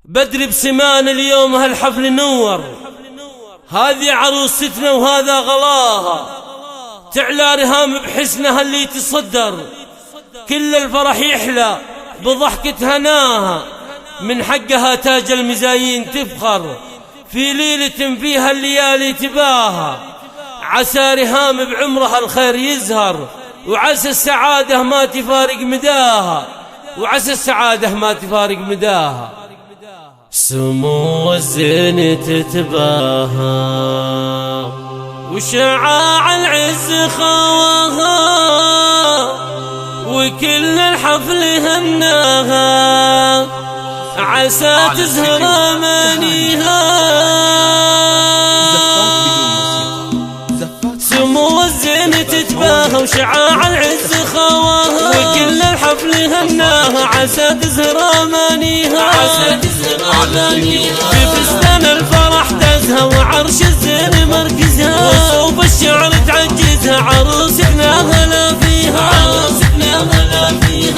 بدر بسمان اليوم هالحفل نور، هذه عروستنا وهذا غلاها، تعلى رهام بحسنها اللي تصدر، كل الفرح يحلى بضحكة هناها، من حقها تاج المزايين تفخر في ليلة فيها الليالي تباها. عسى رهام بعمرها الخير يزهر، وعسى السعادة ما تفارق مداها، وعسى السعادة ما تفارق مداها. سمو الزين تتباهى وشعاع العز خواها، وكل الحفل هناها، عسى تزهر امانيها. سمو الزين تتباهى وشعاع العز خواها، وكل الحفل هناها، عسى تزهر امانيها. في فستان الفرح تزهى وعرش الزين مركزها، وصوب الشعر تعجزها، عروستنا هلا فيها.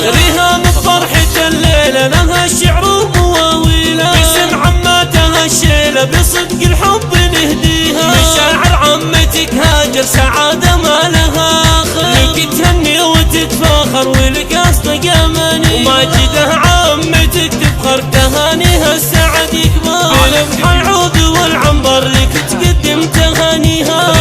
رهام بفرحة الليلة لها الشعر ومواويله، باسم عماتها الشيلة بصدق الحب نهديها. مشاعر عمتك هاجر سعادة ما لها آخر، لك تهني وتتفاخر ولك أصدق أماني. وماجدة عمتك تفخر تهانيها السعد يكبر، بلمح العود والعنبر لك تقدم تهانيها.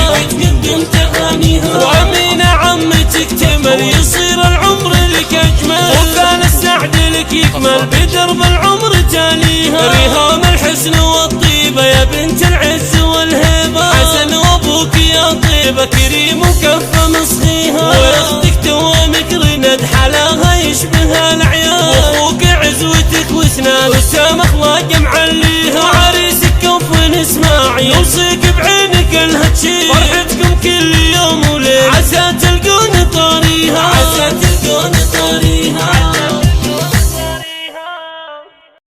وأمينة عمتك تمل يصير العمر لك أجمل، وكان السعد لك يكمل بدرب العمر تاليها. رهام الحسن والطيبة يا بنت العز والهيبة، حسن وابوك يا طيبة كريم وكف مصخيها. واختك توامك رند حلاها يشبه العيال، واخوك عزوتك وسنان وسام اخلاق معليها. وعريسك كف اسماعي يوصيك